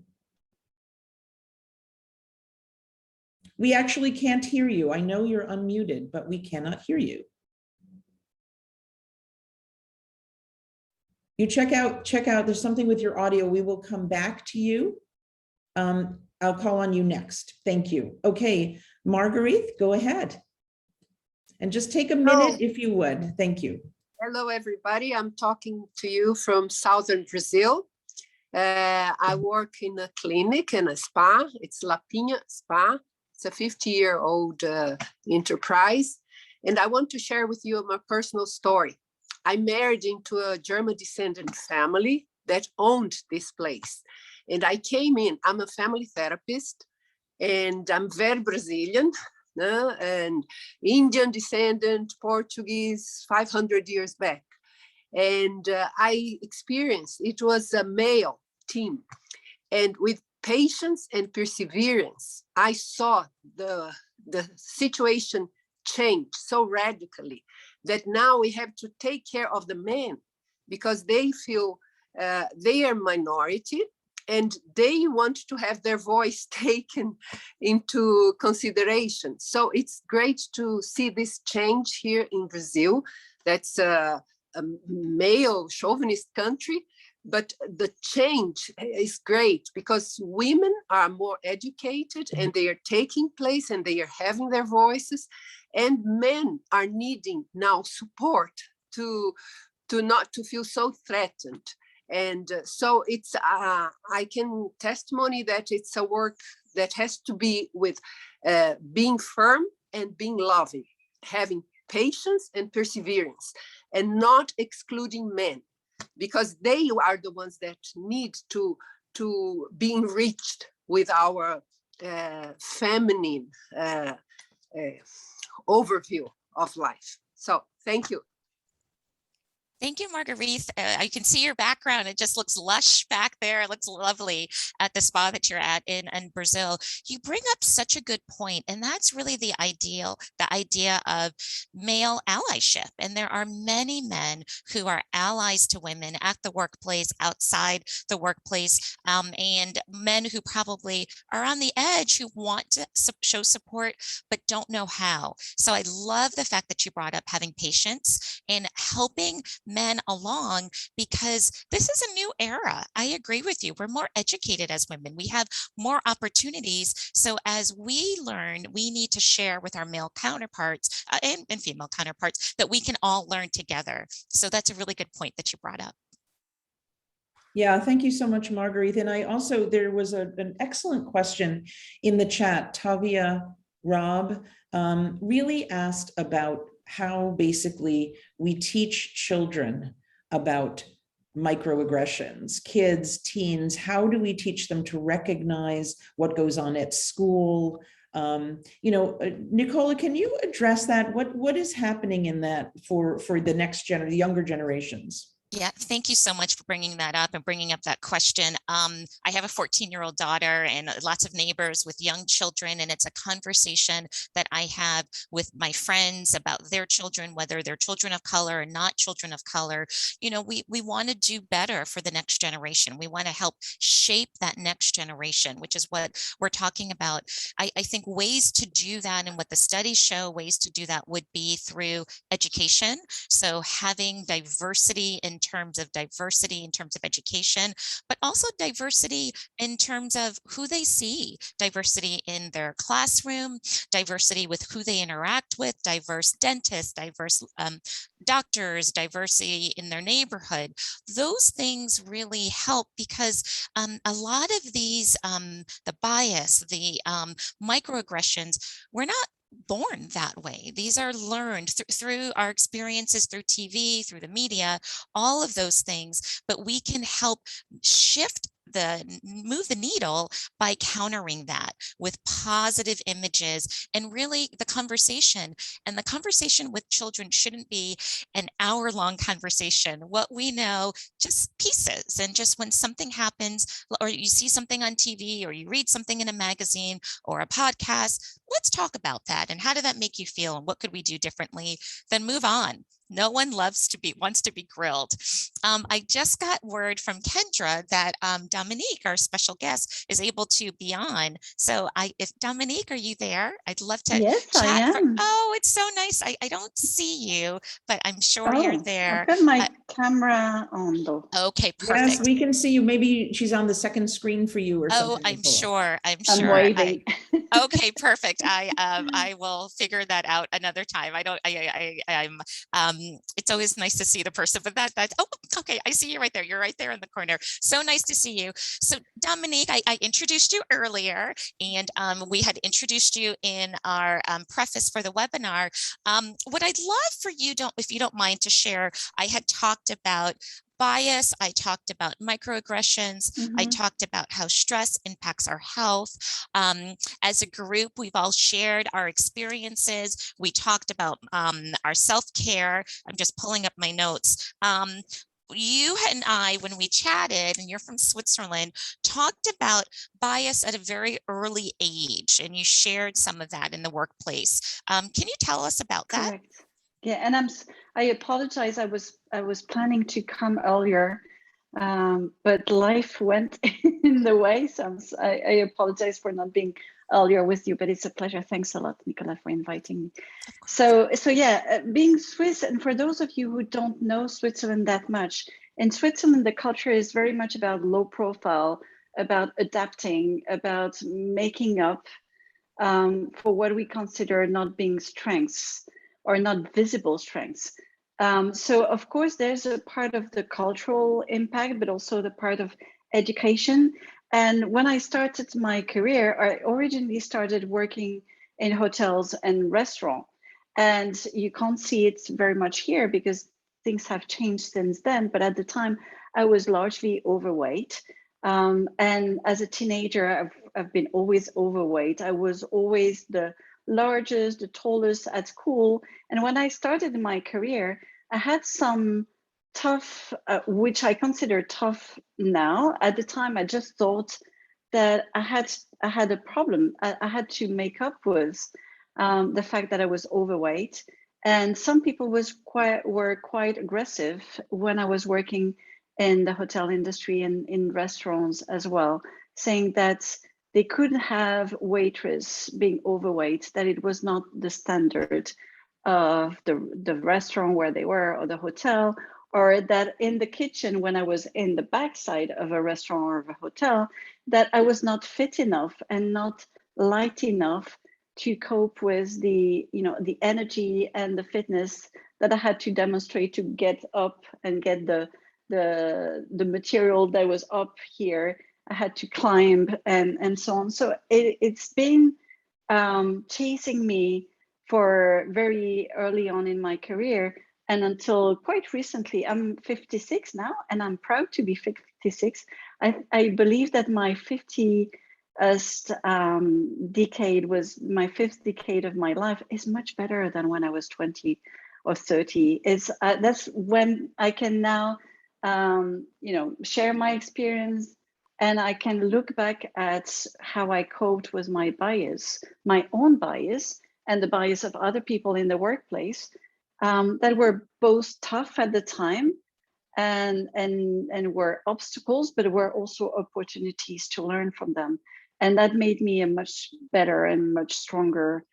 We actually can't hear you. I know you're unmuted, but we cannot hear you. You check out, there's something with your audio. We will come back to you. I'll call on you next. Thank you. Okay, Marguerite, go ahead. And just take a minute if you would. Thank you. Hello, everybody. I'm talking to you from southern Brazil. I work in a clinic and a spa. It's Lapinha Spa. It's a 50-year-old enterprise. And I want to share with you my personal story. I married into a German descendant family that owned this place. And I came in, I'm a family therapist, and I'm very Brazilian, and Indian descendant, Portuguese, 500 years back. And I experienced, it was a male team. And with patience and perseverance, I saw the situation change so radically that now we have to take care of the men because they feel they are minority and they want to have their voice taken into consideration. So it's great to see this change here in Brazil. That's a male chauvinist country, but the change is great because women are more educated and they are taking place and they are having their voices, and men are needing now support to not to feel so threatened. And so it's I can testimony that it's a work that has to be with being firm and being loving, having patience and perseverance, and not excluding men, because they are the ones that need to be enriched with our feminine overview of life. So thank you. Thank you, Marguerite. I can see your background. It just looks lush back there. It looks lovely at the spa that you're at in Brazil. You bring up such a good point, and that's really the idea of male allyship. And there are many men who are allies to women at the workplace, outside the workplace, and men who probably are on the edge who want to show support but don't know how. So I love the fact that you brought up having patience and helping men along, because this is a new era. I agree with you. We're more educated as women. We have more opportunities. So as we learn, we need to share with our male counterparts and female counterparts that we can all learn together. So that's a really good point that you brought up. Yeah, thank you so much, Marguerite. And I also, there was an excellent question in the chat. Tavia Rob really asked about how basically we teach children about microaggressions, kids, teens. How do we teach them to recognize what goes on at school? Nicola, can you address that? What is happening in that for the younger generations? Yeah, thank you so much for bringing that up and bringing up that question. I have a 14-year-old daughter and lots of neighbors with young children, and it's a conversation that I have with my friends about their children, whether they're children of color or not children of color. We want to do better for the next generation. We want to help shape that next generation, which is what we're talking about. I think ways to do that, and what the studies show ways to do that, would be through education. So having diversity in terms of education, but also diversity in terms of who they see, diversity in their classroom, diversity with who they interact with, diverse dentists, diverse doctors, diversity in their neighborhood. Those things really help, because a lot of these, the bias, the microaggressions, we're not born that way. These are learned through our experiences, through TV, through the media, all of those things, but we can help move the needle by countering that with positive images, and really the conversation with children shouldn't be an hour-long conversation. What we know, just pieces, and just when something happens, or you see something on TV, or you read something in a magazine or a podcast, let's talk about that. And how did that make you feel? And what could we do differently? Then move on. No one wants to be grilled. I just got word from Kendra that Dominique, our special guest, is able to be on. So if Dominique, are you there? I'd love to Yes, chat. I am. Oh, it's so nice. I don't see you, but I'm sure you're there. I've got my camera on though. Okay, perfect. Yes, we can see you. Maybe she's on the second screen for you or something. Oh, I'm sure. I'm waving. Okay, perfect. I will figure that out another time. It's always nice to see the person, but oh, okay, I see you right there. You're right there in the corner. So nice to see you. So Dominique, I introduced you earlier, and we had introduced you in our preface for the webinar. What I'd love for you, if you don't mind, to share, I had talked about bias, I talked about microaggressions, I talked about how stress impacts our health. As a group, we've all shared our experiences. We talked about our self-care. I'm just pulling up my notes. You and I, when we chatted, and you're from Switzerland, talked about bias at a very early age, and you shared some of that in the workplace. Can you tell us about that? Correct. Yeah, and I apologize. I was planning to come earlier, but life went in the way. So I apologize for not being earlier with you, but it's a pleasure. Thanks a lot, Nicola, for inviting me. So yeah, being Swiss, and for those of you who don't know Switzerland that much, in Switzerland, the culture is very much about low profile, about adapting, about making up for what we consider not being strengths, or not visible strengths. So of course, there's a part of the cultural impact, but also the part of education. And when I started my career, I originally started working in hotels and restaurants. And you can't see it very much here because things have changed since then. But at the time, I was largely overweight. And as a teenager, I've been always overweight. I was always the largest, the tallest at school. And when I started my career, I had some tough, which I consider tough now. At the time, I just thought that I had a problem. I had to make up with the fact that I was overweight. And some people were quite aggressive when I was working in the hotel industry and in restaurants as well, saying that they couldn't have waitress being overweight, that it was not the standard of the restaurant where they were, or the hotel, or that in the kitchen, when I was in the backside of a restaurant or of a hotel, that I was not fit enough and not light enough to cope with the, the energy and the fitness that I had to demonstrate to get up and get the material that was up here. I had to climb and so on. So it's been chasing me for very early on in my career. And until quite recently, I'm 56 now, and I'm proud to be 56. I believe that my 50th decade was my 5th decade of my life is much better than when I was 20 or 30. That's when I can now, share my experience, and I can look back at how I coped with my bias, my own bias, and the bias of other people in the workplace. That were both tough at the time and were obstacles, but were also opportunities to learn from them. And that made me a much better and much stronger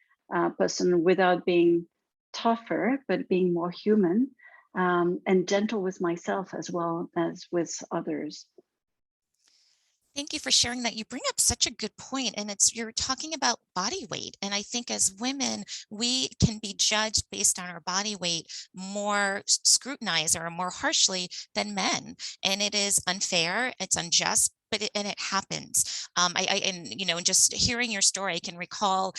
person, without being tougher, but being more human and gentle with myself as well as with others. Thank you for sharing that. You bring up such a good point, and you're talking about body weight. And I think as women, we can be judged based on our body weight more scrutinized or more harshly than men. And it is unfair, it's unjust, but it happens. And just hearing your story, I can recall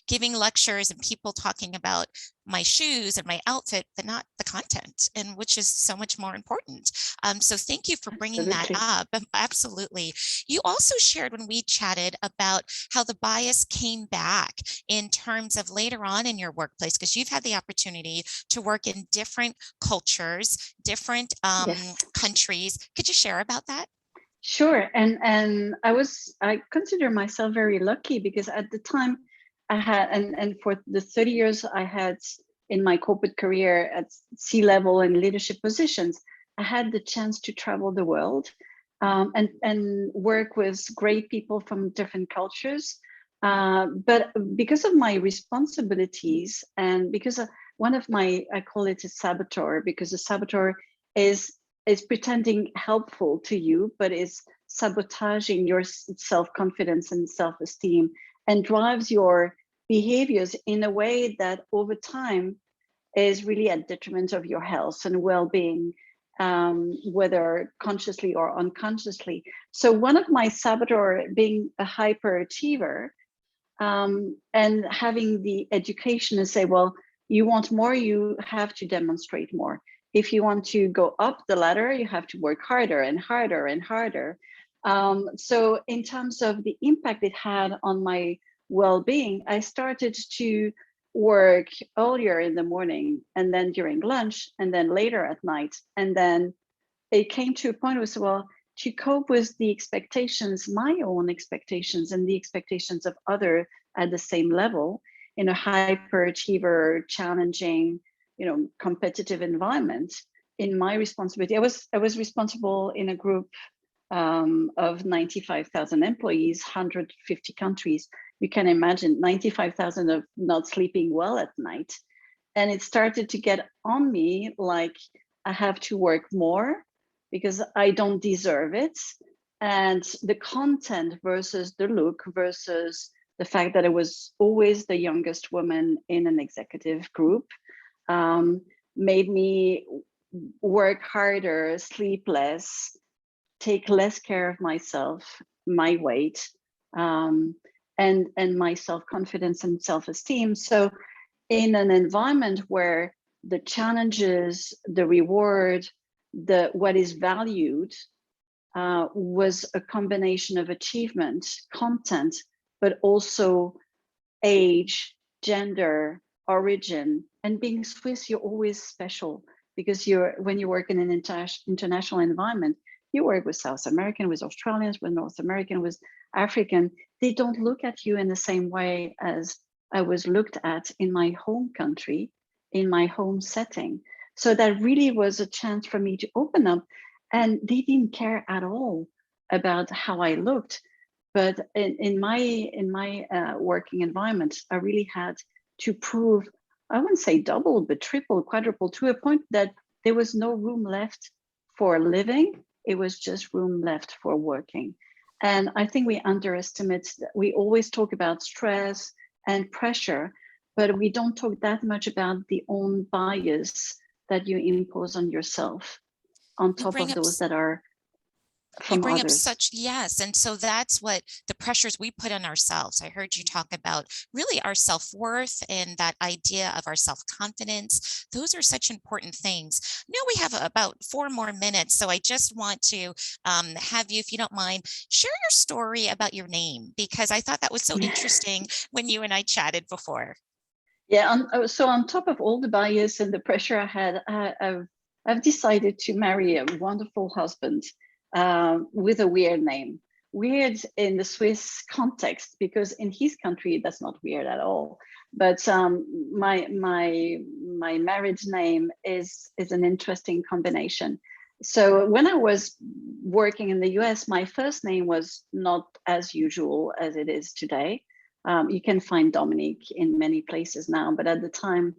giving lectures and people talking about my shoes and my outfit, but not the content, and which is so much more important. So thank you for bringing that up. Absolutely. You also shared when we chatted about how the bias came back in terms of later on in your workplace, because you've had the opportunity to work in different cultures, different countries. Could you share about that? Sure. And I consider myself very lucky, because at the time I had, and for the 30 years I had in my corporate career at C-level and leadership positions, I had the chance to travel the world and work with great people from different cultures. But because of my responsibilities, and because of one of my, I call it a saboteur, because a saboteur is pretending helpful to you, but is sabotaging your self-confidence and self-esteem, and drives your behaviors in a way that over time is really at detriment of your health and well-being, whether consciously or unconsciously. So one of my saboteur, being a hyperachiever, and having the education to say, well, you want more, you have to demonstrate more. If you want to go up the ladder, you have to work harder and harder and harder. So in terms of the impact it had on my well-being, I started to work earlier in the morning, and then during lunch, and then later at night. And then it came to a point where, well, to cope with the expectations, my own expectations and the expectations of others at the same level, in a hyperachiever, challenging, competitive environment, in my responsibility, I was responsible in a group of 95,000 employees, 150 countries. You can imagine 95,000 of not sleeping well at night. And it started to get on me like I have to work more because I don't deserve it. And the content versus the look versus the fact that I was always the youngest woman in an executive group made me work harder, sleep less, take less care of myself, my weight, and my self-confidence and self-esteem. So in an environment where the challenges, the reward, what is valued was a combination of achievement, content, but also age, gender, origin, and being Swiss, you're always special because when you work in an international environment, you work with South American, with Australians, with North American, with African. They don't look at you in the same way as I was looked at in my home country, in my home setting. So that really was a chance for me to open up, and they didn't care at all about how I looked. But in my working environment, I really had to prove, I wouldn't say double, but triple, quadruple, to a point that there was no room left for living. It was just room left for working. And I think we underestimate, we always talk about stress and pressure, but we don't talk that much about the own bias that you impose on yourself on top of those that are from you bring others. up such, yes. And so that's what the pressures we put on ourselves. I heard you talk about really our self-worth and that idea of our self-confidence. Those are such important things. Now we have about 4 more minutes. So I just want to have you, if you don't mind, share your story about your name, because I thought that was so interesting when you and I chatted before. Yeah, so on top of all the bias and the pressure I had, I've decided to marry a wonderful husband with a weird name. Weird in the Swiss context, because in his country, that's not weird at all. But my marriage name is an interesting combination. So when I was working in the US, my first name was not as usual as it is today. You can find Dominique in many places now, but at the time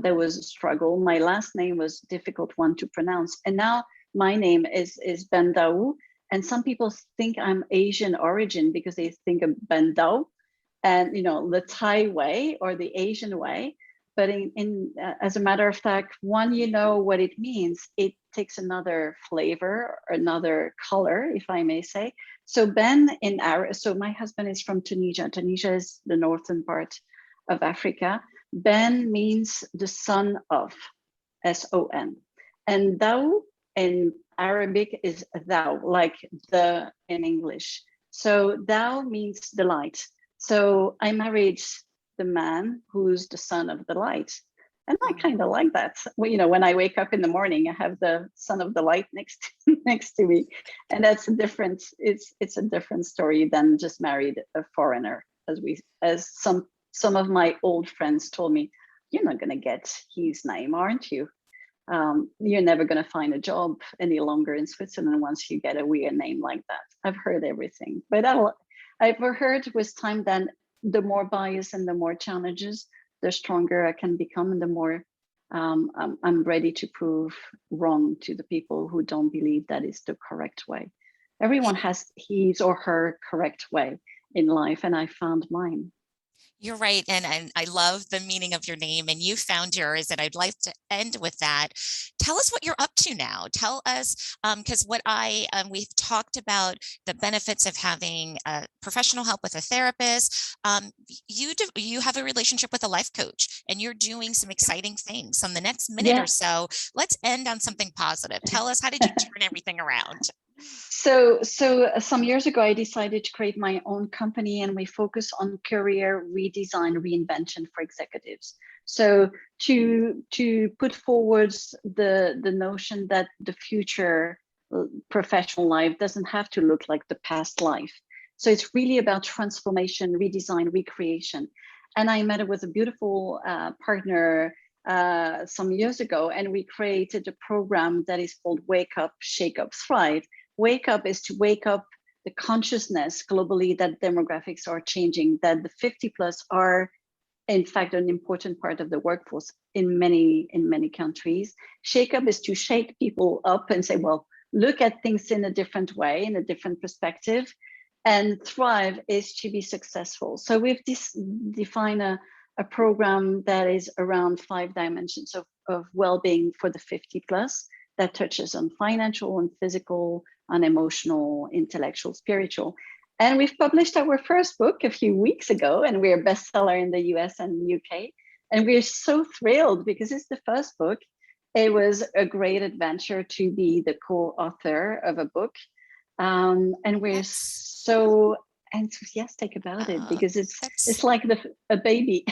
there was a struggle. My last name was a difficult one to pronounce. And now my name is Bendau, and some people think I'm Asian origin because they think of Bendau and, you know, the Thai way or the Asian way. But as a matter of fact, when you know what it means, it takes another flavor, another color, if I may say. So Ben in Arab, so my husband is from Tunisia. Tunisia is the northern part of Africa. Ben means the son of, S-O-N. And Dau in Arabic is thou, like the in English. So thou means the light. So I married the man who's the son of the light. And I kind of like that. Well, you know, when I wake up in the morning, I have the son of the light next to me. And that's a different, it's a different story than just married a foreigner, as some of my old friends told me, you're not gonna get his name, aren't you? You're never going to find a job any longer in Switzerland once you get a weird name like that. I've heard everything, but I've heard with time that the more bias and the more challenges, the stronger I can become, and the more I'm ready to prove wrong to the people who don't believe that is the correct way. Everyone has his or her correct way in life, and I found mine. You're right. And I love the meaning of your name, and you found yours. And I'd like to end with that. Tell us what you're up to now. Tell us, because we've talked about the benefits of having professional help with a therapist. You have a relationship with a life coach, and you're doing some exciting things. So in the next minute or so, let's end on something positive. Tell us, how did you turn everything around? So some years ago, I decided to create my own company, and we focus on career redesign, reinvention for executives. So to put forward the notion that the future professional life doesn't have to look like the past life. So it's really about transformation, redesign, recreation. And I met with a beautiful partner some years ago, and we created a program that is called Wake Up, Shake Up, Thrive. Wake up is to wake up the consciousness globally that demographics are changing, that the 50 plus are in fact an important part of the workforce in many countries. Shake up is to shake people up and say, well, look at things in a different way, in a different perspective. And thrive is to be successful. So we've defined a program that is around 5 dimensions of well-being for the 50 plus, that touches on financial and physical, on emotional, intellectual, spiritual. And we've published our first book a few weeks ago, and we're a bestseller in the US and UK. And we're so thrilled because it's the first book. It was a great adventure to be the co-author of a book. And we're so enthusiastic about it because it's like a baby.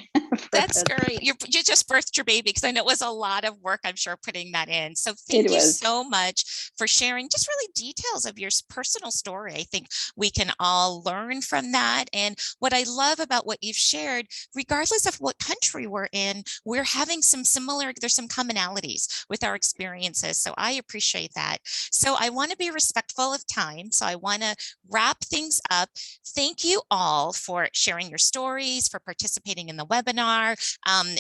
That's great. You just birthed your baby, because I know it was a lot of work, I'm sure, putting that in. So thank you so much for sharing just really details of your personal story. I think we can all learn from that. And what I love about what you've shared, regardless of what country we're in, we're having there's some commonalities with our experiences. So I appreciate that. So I want to be respectful of time. So I want to wrap things up. Thank you all for sharing your stories, for participating in the webinar. webinar.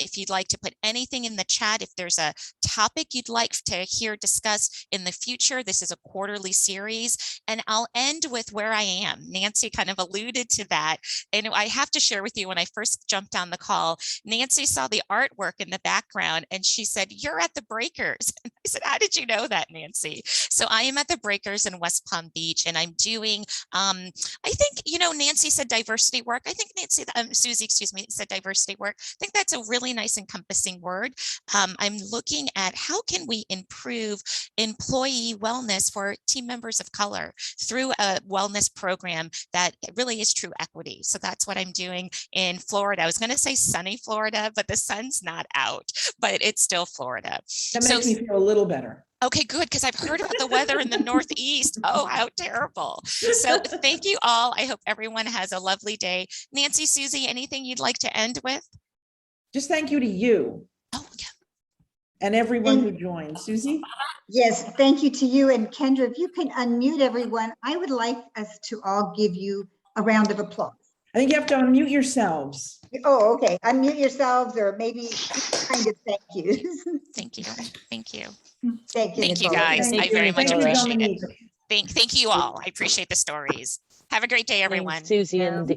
If you'd like to put anything in the chat, if there's a topic you'd like to hear discussed in the future, this is a quarterly series. And I'll end with where I am. Nancy kind of alluded to that. And I have to share with you, when I first jumped on the call, Nancy saw the artwork in the background and she said, "You're at the Breakers." And I said, "How did you know that, Nancy?" So I am at the Breakers in West Palm Beach, and I'm doing, I think, Nancy said diversity work. I think Nancy, Susie, excuse me, said diversity work. I think that's a really nice encompassing word. I'm looking at how can we improve employee wellness for team members of color through a wellness program that really is true equity. So that's what I'm doing in Florida. I was going to say sunny Florida, but the sun's not out, but it's still Florida. That makes me feel a little better. Okay, good, because I've heard about the weather in the Northeast. Oh, how terrible. So thank you all. I hope everyone has a lovely day. Nancy, Susie, anything you'd like to end with? Just thank you to you. Oh, yeah. And everyone who joined. Susie? Yes, thank you to you. And Kendra, if you can unmute everyone, I would like us to all give you a round of applause. I think you have to unmute yourselves. Oh, okay. Unmute yourselves, or maybe kind of thank yous. Thank you. Thank you. Thank you, Thank you, Nicola. guys. Thank I you. very much Thank you, appreciate Dominique. it. Thank you all. I appreciate the stories. Have a great day, everyone. Susie and